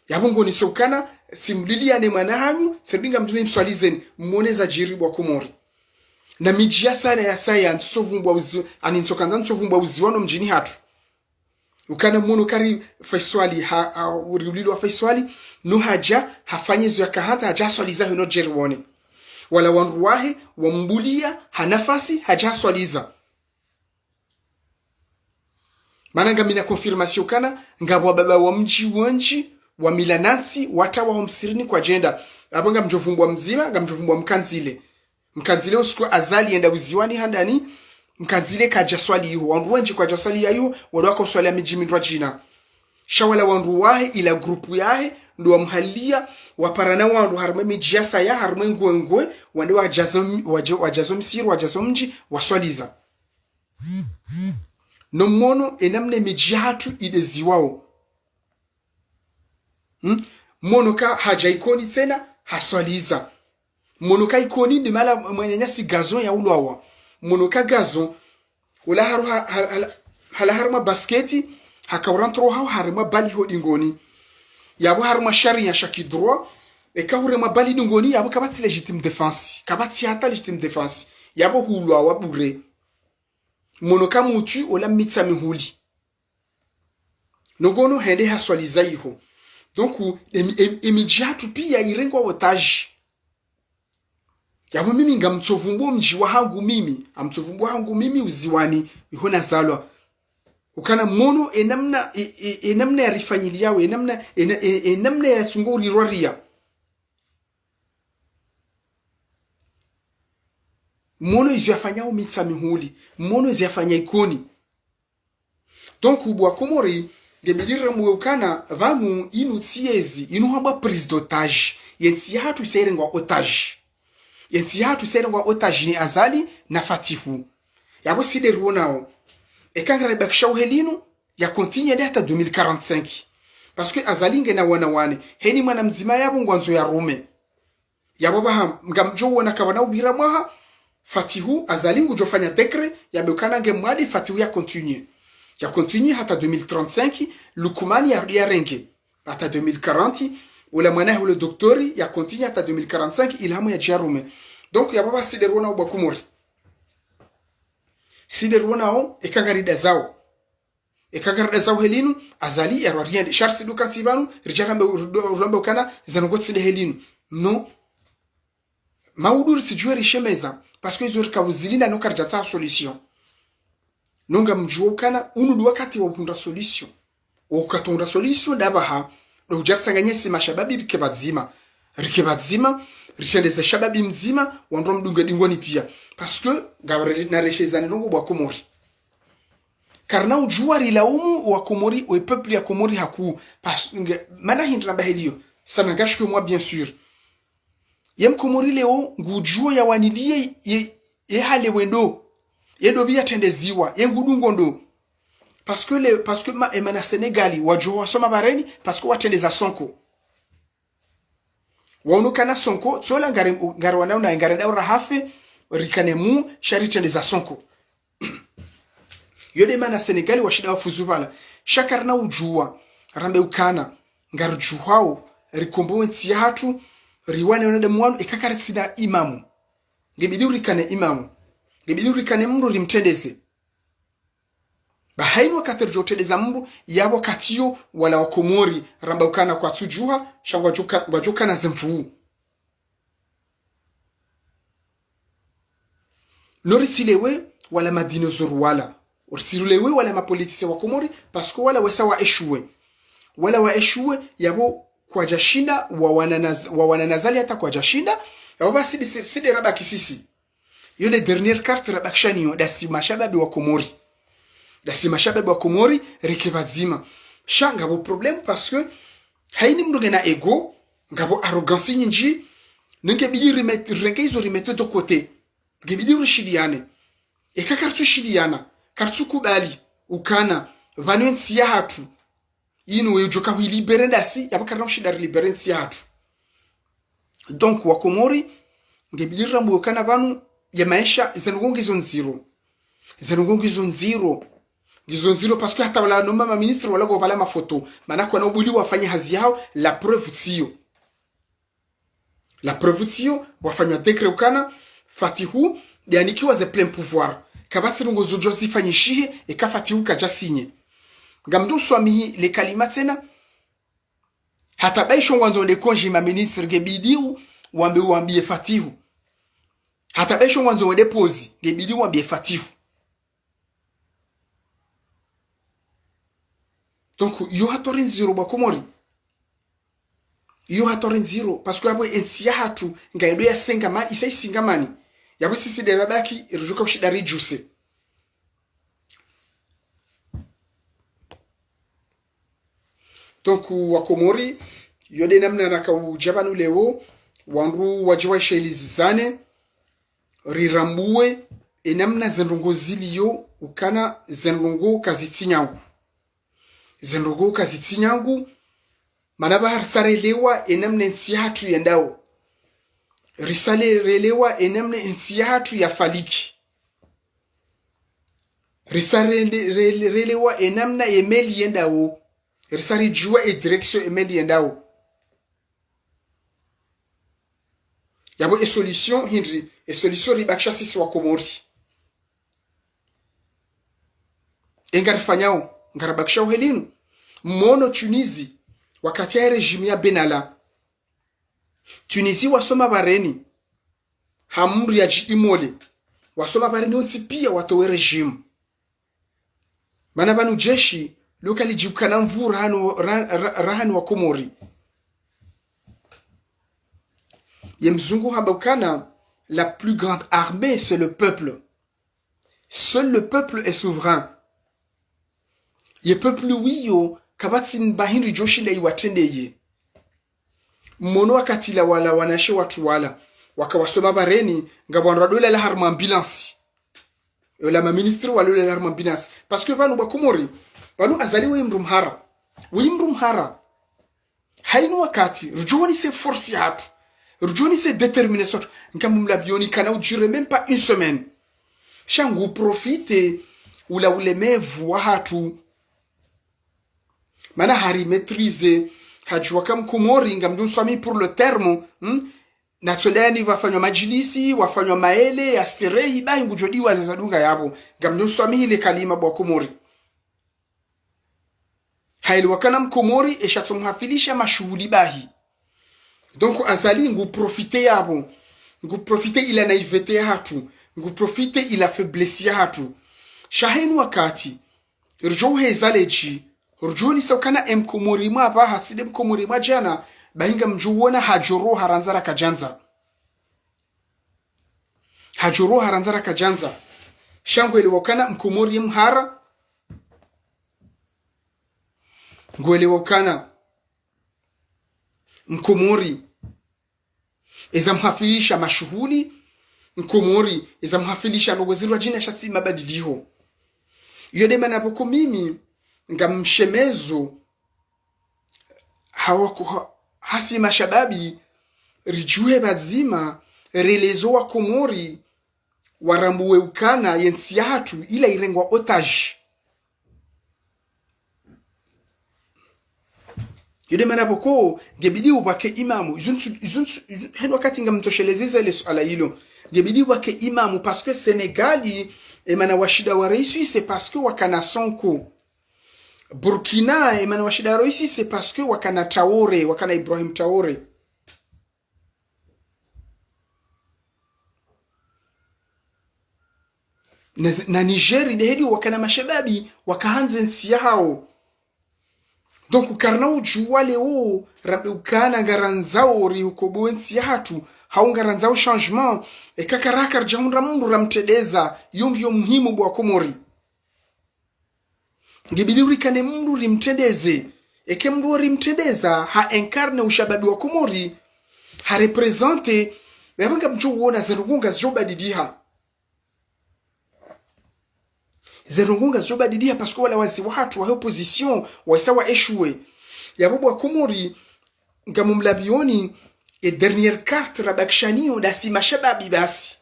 yabo ngoni sokana simlili ya nemana hanyu sembinga mtune mswalizeni mwoneza jiribu wa komori na miji ya sana ya saya aninsokanza uziwano mjini hatu ukana mwono kari faiswali uriulili wa faiswali no haja hafanyizo ya kahanza haja swaliza hino jeriwone wala wanruwahe wambulia hanafasi haja swaliza Mana ngamina confirmation kana ngabo baba wa mji wanji wa milanansi watawa homsirini kwa jenda abanga mjovumbwa mzima ngamjovumbwa mkanzile usiku azali enda wiziwani handani mkanzile kaja swali yuhu wandu wenji kwa jaswali ya yuhu wadwaka uswali ya miji mindwa jina shawala wandu wahe ila grupu yahe ndo wamhalia waparana wandu harume mijiasa ya harume ngwe wande wajazo msiru wajazo mji waswaliza no mono enamne mijihatu idezi wao mono ka haja ikoni tena haswaliza mono ka ikoni ndi mala mwenyanyasi gazon ya ulwawa mono ka gazon wala haru hala haruma basketi hakawrantro hao haruma bali hodingoni yabo haruma sharia shaki droit e kawrema bali dingoni yabo kabati legitime défense kabati hata legitime défense yabo hulwawa bure mono ka mutu ola mitsa mihuli nogono hende haswaliza iho donc emijatu pia irengwa otage yabo mimi ngamtsovumbo mji wa hangu mimi amtsovumbo hangu mimi uziwani ihona zalwa ukana mono enamna ya rifanyili yawe enamna ya tsungori roria mono iziyafanya umitsa mihuli mono iziyafanya ikoni donc ubwa komori ngebidira muukana vamu inu tsiezi inu hamba prise d'otage yensi hatu serengwa otage yensi hatu serengwa otage ni azali na fatifu yabo side ruonao ekangara bakshau helino ya continue hata 2045 parce que azali ngena wane heni mwana mzima yabo ngwanzo ya rume yabo baha ngamjo wona kabana ubira mwaha fatihu azali ngujofanya dekre yabekana ngemwadi fatihu ya continue hata 2035 lukumani ya renge hata 2040 wala mwana hule doktori ya continue hata 2045 ilhamu ya jarume donc ya baba siderona ubakumori siderona o ekagarida zao helinu azali ya rien charsi du kantibanu rijarambe ukana zanogotsi de helinu no maudur si jueri shemeza parce que izori kawuzilina no karjatsa solution nonga mjuokana unu wakati wa kunda solution okatonda solution dabaha do jarsanganyesi mashababi rikebazima rishendeze shababi mzima wandro mdunga dingoni pia parce que gabre na reshezani rongo bwa komori karna ujuari la umu wa komori o peuple ya komori haku parce mana hindra bahelio ça n'engage que moi bien sûr yem komori leo ngujuo ya wanilie ye hale wendo yedo biya tendeziwa yengudu ngondo parce que ma emana Senegali wajo wasoma bareni parce que watendeza sonko waonukana sonko sola garwana na ngarenda urahafe rikanemu shari tendeza sonko yode mana Senegali washida wafuzubala shakarna ujua rambe ukana ngarujuhao rikombo nti hatu riwane onade mwanu ekakarisida imamu ngebiduri kane imamu ngebiduri kane mru rimtendeze bahaini wakati rjotendeza mru ya wakatiyo wala wakomori ramba ukana kwa tujuha shangwa wajoka na zemfu norisilewe wala madinozoru ursirulewe wala mapolitise wakomori parce que wala wesa wa eshue yabo kwa jashinda wa wananazali hata kwa jashinda yabo basi sidi raba kisisi yone dernière carte raba kshaniyo dasi mashababi wa komori rikebazima shanga bo problème parce que haini mruge na ego ngabo arrogance nyinji nenge bidi remettre de côté ngebidi rushidiane ekakartu shidiana kartu kubali ukana vanensi ya hatu inu wejoka huilibere dasi yabakarna ushidari liberensi ya hatu donc wakomori ngebidi rambu ukana vanu ya maisha zanungongizo nziro parce que hata wala nomba ma ministre wala go bala mafoto manako na ubuli wafanye hazi yao la preuve tio wafanya dekre ukana fatihu yanikiwa ze plein pouvoir kabati rungo zojo zifanyishie ekafatihu kaja sinye ngamdu swami le kalima tena hata baisho wanzo de konji ma ministre gebidiu wambie fatihu hata baisho wanzo we depose gebidiu wambie fatihu donc yo hatorin zero ba komori yo hatorin zero parce que abo ensia hatu ngaido ya sengama isai singamani yabo sisi de rabaki rujuka kushidari juice. Donc wakomori yode namna raka ujabanu leo wanru wajiwa shelizane rirambuwe enamna zenrongo ziliyo ukana zenrongo kazitinyangu zenrongo kazitinyangu manaba harsarelewa enamna nsihatu yendao risale relewa enamna nsihatu ya faliki risale relewa enamna emeli yendao risari jua e direction emeli yendao yabo e solution hindri e solution ribaksha sisi wa komori engarifanyao ngarabakisha uhelinu mono Tunisie wakati ya regime ya Benala Tunisie wasoma bareni hamuri ya imole wasoma bareni onsi pia watowe regime mana banu jeshi lokali jibukana mvura rahanu wa komori Yemzungu Habokana, la plus grande armée, c'est le peuple. Seul le peuple est souverain. Ye peuple wiyo, kabatsin bahindri joshi la iwatendeye. Mono wakati la wala wanashe watu wala. Wakawasoma bareni, ngabwanradola la harma ambulance. La ministre walola la harma ambulance. Parce que vanu bakumori, vanu azali wimrumhara. Wimrumhara. Hainu wakati, rujoni se force hatu. Rujoni se déterminer sot nkamumla bioni kana dure même pas une semaine shangu profite ula ulemevu wa hatu mana hari maîtriser hajua kam komori ngamdun swami pour le terme na tsoleni wafanywa majilisi wafanywa maele asterehi bahi ngujodi wazadunga yabo ngamdun swami ile kalima bwa komori haili wakana mkomori eshatumhafilisha mashuhudi bahi. Donc azali ngu profite yabo ngu profite ila naivete hatu ngu profite ila faiblesse hatu shahenu wakati rjo hezaleji rjo ni sokana mkomori ma ba haside mkomori ma jana bahinga mjuona hajoro haranzara kajanza hajoro haranzara kajanza shangwele wakana mkomori mhara ngwele wakana mkomori ezamhafilisha mashuhuli mkomori ezamhafilisha logozirwa jina shatsi mabadidiho yode manapoko mimi ngamshemezo hawako hasi mashababi rijue bazima relezo wa komori warambuwe ukana yensiatu ila irengwa otage yode manapoko gebidi ubake imamu hen wakati ngamtoshelezeza ile swala hilo gebidi ubake imamu parce que Senegali emana washida wa raisi c'est parce que wakana Sonko Burkina emana washida wa raisi c'est parce que wakana Traoré wakana Ibrahim Traoré na Niger ndehedi wakana mashababi wakaanza nsi yao. Donc ukarna ujua leo rabe ukana garanzao ri ukobuensi hatu haungaranzao changement ekakaraka rjaunra mundu ramtedeza yombiyo muhimu bwa komori ngibili kane mundu rimtedeze eke mundu rimtedeza ha encarne ushababi wa komori ha represente yabanga mjuona zerungunga zobadidiha zerungunga zobadidiha parce que wala wazi watu wa opposition wasawa échoué yabobo wa komori ngamumlabioni et dernière carte rabakshani odasi mashababi basi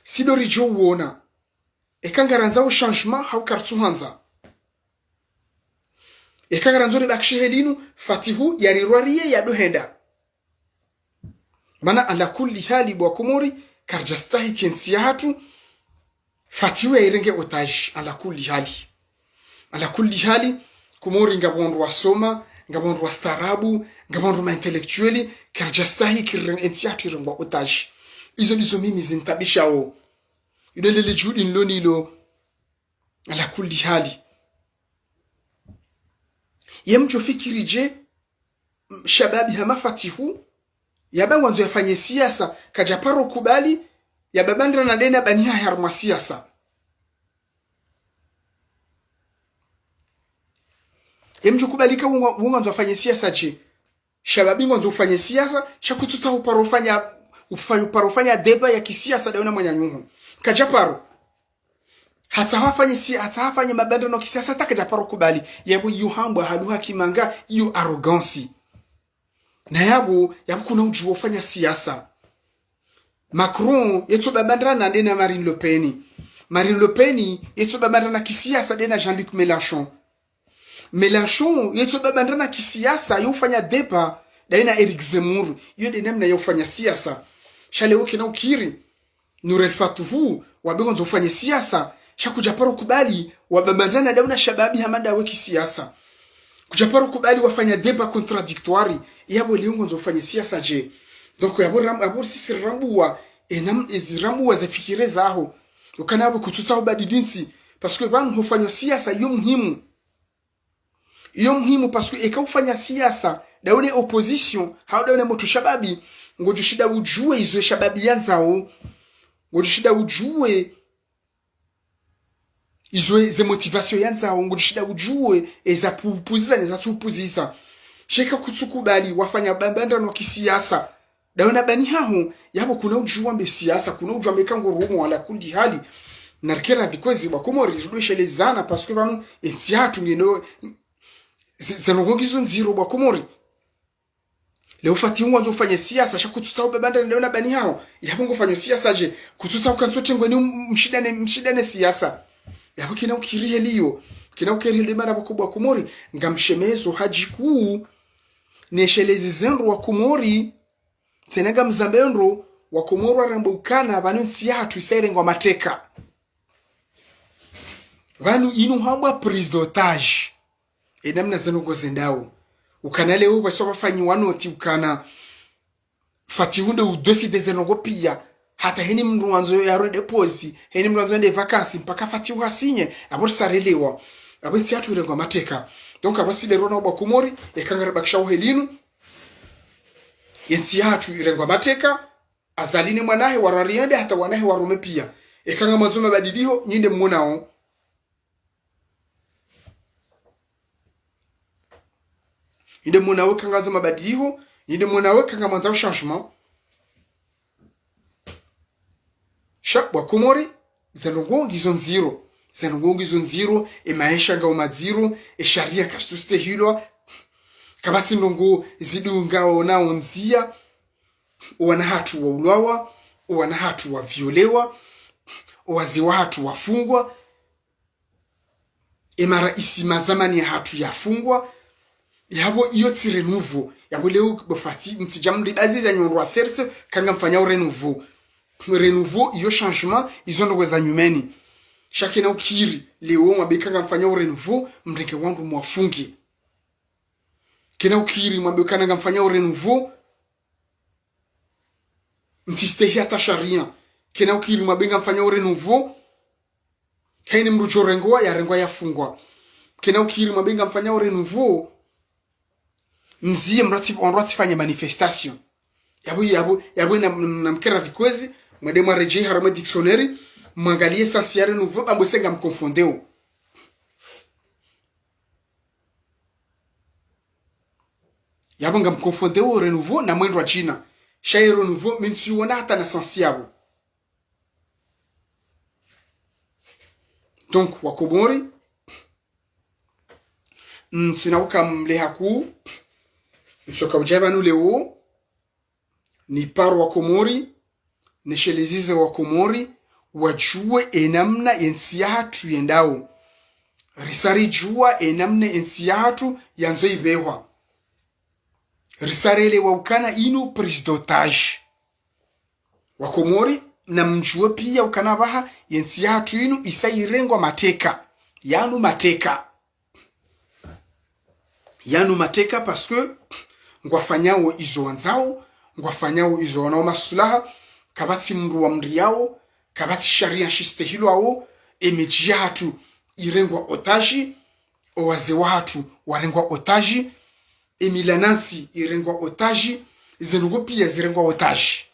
sidori jo wona ekangaranza o changement ha kartsuhanza ekangaranzo rebakshi fatihu yarirwariye yadohenda mana ala kulli hali bwa komori karjastahi kensiyatu fatihu irenge otage ala kulli hali komori ngabondu wasoma ngabondu wastarabu ngabondu ma intellectueli karjastahi kirensiyatu irengwa otage izo mimi zintabishao ilele judi nlonilo ala kulli hali yemjo fikirije shababi hama fatihu yaba wanzo yafanye siasa kajaparo kubali yababandra na dena baniha harma siasa yemjo kubalika wanzo afanye siasa je shababi wanzo ufanye siasa shakututsa uparofanya deba ya kisiasa daona mwanyanyuhu kajaparo hata hafanye mabanda no kisiasa takajaparo kubali yabo yuhambo haluha kimanga iyo arrogancy na yabo kuna uji wofanya siasa. Macron yeto babandra na dena Marine Le Pen yeto babandra na kisiasa dena Jean-Luc Mélenchon yeto babandra na kisiasa yofanya deba dena Eric Zemmour yo dena mna yofanya siasa. Shale woke na ukiri Nurel Fatuhu wabengo zofanya siasa shakujaparo kubali wababandra na dauna shababi hamada weki siasa. Kujaparo kubali wafanya deba contradictoire yabo liongo nzofanya siasa je. Donc yabo sisi rambuwa enam ezirambuwa za fikire zaho ukanabo kututsa ubadidinsi parce que banu hofanya siasa yo muhimu parce que ufanya siasa daone opposition hao daone moto shababi ngojushida ujue izo shababi yanzao ngojushida ujue izo ze motivation yanzao ngojushida ujue eza pupuziza neza supuzisa sheka kutsukubali wafanya babanda no kisiasa daona bani haho yabo kuna ujua mbe siasa kuna ujua mekango rumo wala kundi hali narkera dikozi bakomori judoshelezana parce que banu ensiatu ngeno zanongizo nziro bakomori leo fati wanzo ufanye siasa shakututsa babanda daona bani haho yabo ngofanya siasa je kututsa ukansote ngweni mshidane siasa yabo kina ukirie liyo kina ukirie mara bakubwa komori ngamshemezo hajiku neshelezi zenro wa komori Senaga mzambendro wa Komoro arambukana banu nsiatu isairengo mateka. Banu inu hamba prise d'otage. Namna zanugo zendao. Ukanale uba soba fanyi wanoti ukana fatihunde udosi dezenongo pia. Hata heni mruanzo ya redeposi, heni mruanzo de vacances mpaka fatihu hasinye abor sarelewa. Abor nsiatu irengo mateka. Donc abasi le rona uba Komori ekangarabakisha helinu yensi hatu irengwa mateka azaline mwanahe warariende hata wanahe warume pia ekanga mazuma badidiho nyinde mmonao nyinde mmonao kanga mazuma badidiho nyinde mmonao kanga manzao changement shakwa Komori zanongo gizo nziro maisha nga umaziro sharia kastuste hilo kabasi ndongo zidunga ona onzia wana hatu wa ulawa wana hatu wa violewa wazi watu wafungwa emara isima zamani ya hatu yafungwa yabo iyo tire nouveau yabo leo bofati mtijamri baziza nyondo wa serse kanga mfanya renouveau iyo changement izo ndo za nyumeni shakina ukiri leo mabekanga mfanya renouveau mreke wangu mwafungi kena ukiri mwabekana ngamfanya renouveau mtistehi hata sharia kena ukiri mwabenga mfanya renouveau kaini mrucho rengoa ya fungwa kena ukiri mwabenga mfanya renouveau mzie mrati fanya manifestation yabo na mkera vikwezi mwadema rejei harama dictionnaire mwangalie sasi ya renouveau bambosenga mkonfondeo yabo ngam confondé au renouveau na mwendo wa China shay renouveau minsiona hata na sensiable donc wakomori sinauka mlehaku msoka ujaba nu leo ni paro wakomori ni shelezize wakomori wajue enamna yensiatu yendao risari jua enamna yensiatu yanzo ibewa risarele wa ukana inu prise d'otage wakomori na mjue pia ukana baha yensi hatu inu isairengwa mateka yanu mateka parce que ngwafanyao izo wanzao ngwafanyao izo wanao masulaha kabati mru wa mri yao kabati sharia shiste hilo ao emejia hatu irengwa otaji owaze watu warengwa otaji, Emilia Nancy irengwa otaji, zenungo pia zirengwa otaji.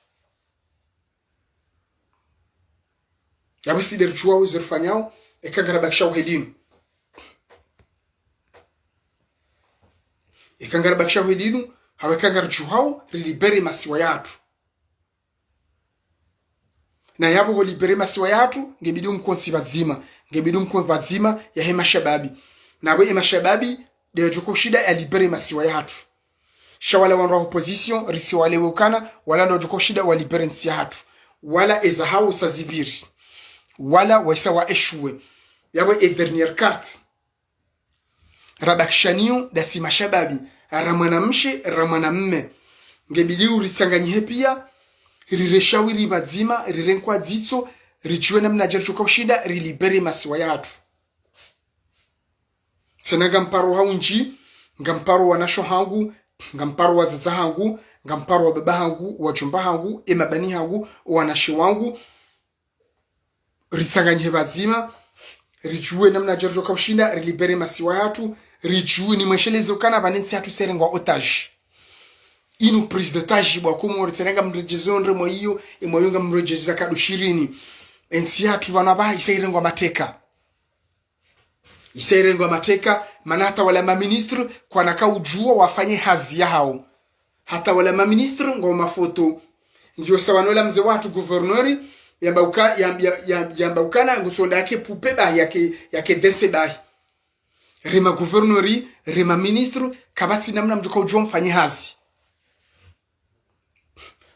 Yabisi derchua wizorfanyao ekangarabakisha uhedinu. Ekangarabakisha uhedinu hawekangarchuhao rilibere masiwa yatu. Na yabo ho libere masiwa yatu ngebidi umkonsi bazima, ngebidi umkonsi bazima ya hema shababi. Na we hema shababi de joko shida ya libere masiwa yatu. Shawala wanra opposition risi wale wukana wala ndo joko shida wa libere nsi yatu. Wala ezahau sazibiri. Wala waisa wa eshwe. Yabo e dernière carte. Rabakshaniyo da si mashababi. Ramana mshe, ramana mme. Ngebidi urisanganyihe pia. Rireshawiri bazima, rirenkwa dzitso, richiwe namna jerchuka ushida, rilibere masiwa yatu. Sena ngamparo haunji, ngamparo wa nasho hangu, ngamparo wa zaza hangu, ngamparo wa baba hangu, wa jumba hangu, emabani hangu, wa nashi wangu. Risanganyihe bazima, richiwe namna jerchuka ushida, rilibere masiwa yatu, richiwe ni mwesheleze ukana vanensi hatu serengwa otaji. Inu prise de taji bwa Komori tsenanga mrejezonre mo iyo emoyonga mrejeza kadu 20 ensi yatu banaba isairengwa mateka. Isairengwa mateka manata wala ma ministre kwa naka ujua wafanye hazi yao. Hata wala ma ministre ngo mafoto ndio sawanola mze watu gouverneur yambaukana ngusonda yake pupe ba yake dese ba. Rema gouverneur rema ministre kabati namna mjuka ujua mfanye hazi.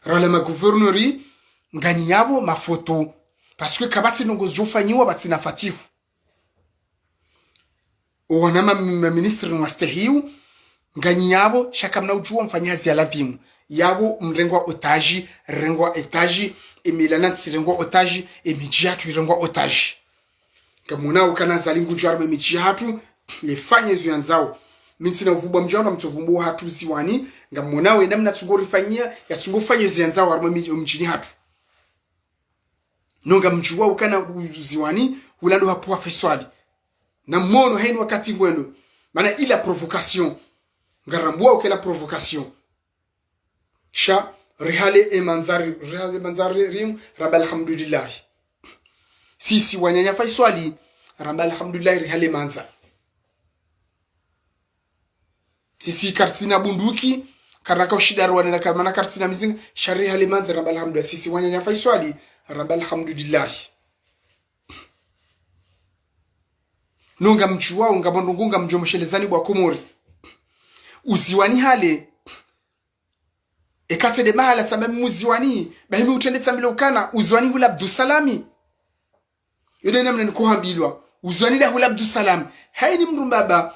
Rale ma gouverneuri ngani yabo mafoto parce que kabati nongo zofanyiwa batina fatifu owana ma ministre ngwastehiu ngani yabo shakamna ujua mfanyazi ya lavimu yabo mrengwa otaji rengwa etaji Emilia Nancy rengwa otaji emijiatu rengwa otaji kamuna ukana zalingu jarme emijiatu yefanye zo yanzao minsi na uvubwa mjana mtovumbu hatu ziwani nga mwonawe namna tsungori fanyia ya tsungo fanyo zianzao harma mjini hatu nonga mjuwa ukana ziwani ulando hapuwa feswali na mwono haini wakati mweno mana ila provocation nga rambuwa ukela provocation sha rihale manzari rim rabal alhamdulillah sisi wanyanya feswali rabal alhamdulillah rihale manzari sisi kartina bunduki karaka ushida rwana na kamana kartina mizinga shari halimanza rabal alhamdulillah sisi wanyanya faiswali rabal alhamdulillah nonga mchuwa unga bondungunga mjomoshelezani bwa Komori uziwani hale ekate de mahala sababu muziwani bahimi utende tsambile ukana uziwani hula Abdusalami yode namna nikuhambilwa uziwani da hula Abdusalam haini mrumbaba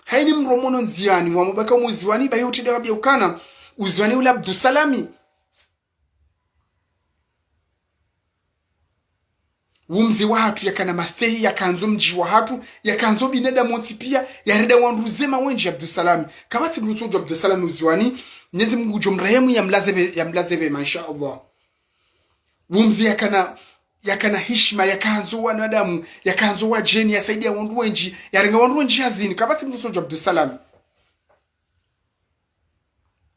haini mromono nziani wa mubaka muziwani bahi utide wabia ukana uziwani ula Abdusalami umzi wa hatu ya kana mastehi ya kanzo mji wa hatu ya kanzo bineda monsi pia ya reda wanruzema wenji Abdusalami kamati mrutunjo Abdusalami uziwani nyezi Mungu jomrehemu ya mlazebe masha Allah umzi ya kana hishma ya kanzo wanadamu ya kanzo wa jeni ya saidi ya wanruwenji ya renga wanruwenji hazini kabati mrusojo Abdusalami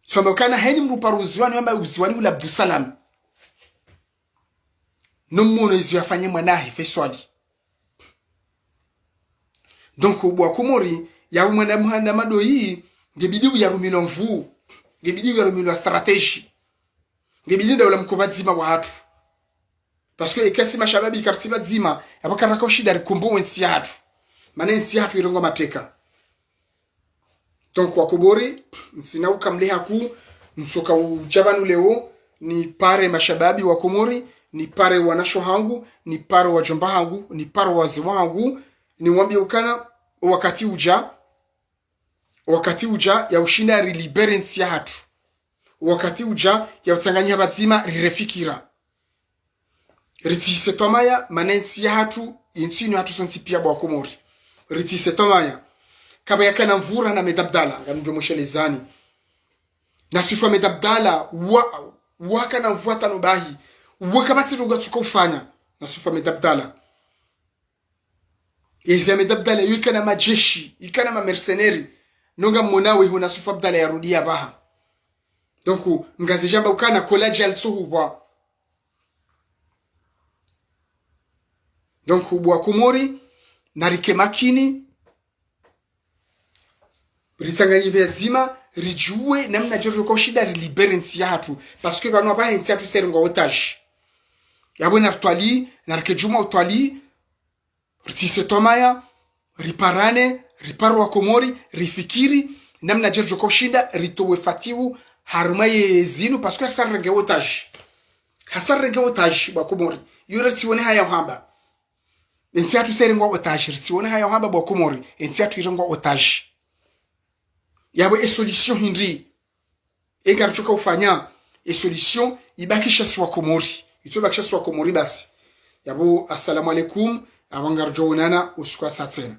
so mbukana haini mruparu uziwani wamba uziwani ula Abdusalami nomono izu yafanye mwanahe feswali donc ubwa Komori ya umwana mado hii ngebidibu ya rumilo mvu ngebidibu ya rumilo strategy ngebidibu ya ula mkubadzima wa hatu parce que ekasi mashababi kartiba zima yabakaraka ushida rikumbu wensi hatu maana ensi hatu irongo mateka donc kwa Komori nsina ukamleha ku msoka ujabanu leo ni pare mashababi wa Komori ni pare wanasho hangu ni pare wa jomba hangu ni pare wazi wangu ni wambia ukana wakati uja ya ushinda rilibere nsi hatu wakati uja ya utanganyia bazima rirefikira ritise tomaya manensi hatu insinu hatu sonsi pia bwa Komori ritise tomaya kaba yakana mvura na medabdala ngamjo moshelezani na sifa medabdala waka na mvua tano bahi wakabati ruga tuka ufanya na sifa medabdala Ezame dabdala yikana majeshi ikana ma mercenary nonga monawe huna sufa abdala yarudia baha donc mgazi jamba ukana college al suhuwa donc ubwa kumori narike makini risanganyi vyazima rijue namna jorjo kwa shida libere nsi hatu parce que bano abahe nsi hatu seri ngo otage yabwe nartwali narike juma utwali ritise tomaya riparane riparwa komori rifikiri namna jorjo kwa shida ritowe fatiwu harumaye zinu parce que hasar renge otage ba komori yure siwone haya hamba nsi hatu seri ngo otage siwone haya hamba ba komori nsi hatu irengo otage yabwe solution hindi engaruchoka ufanya solution ibakisha swa komori itobakisha swa komori basi yabo assalamu alaikum abangarjo unana usikwa satena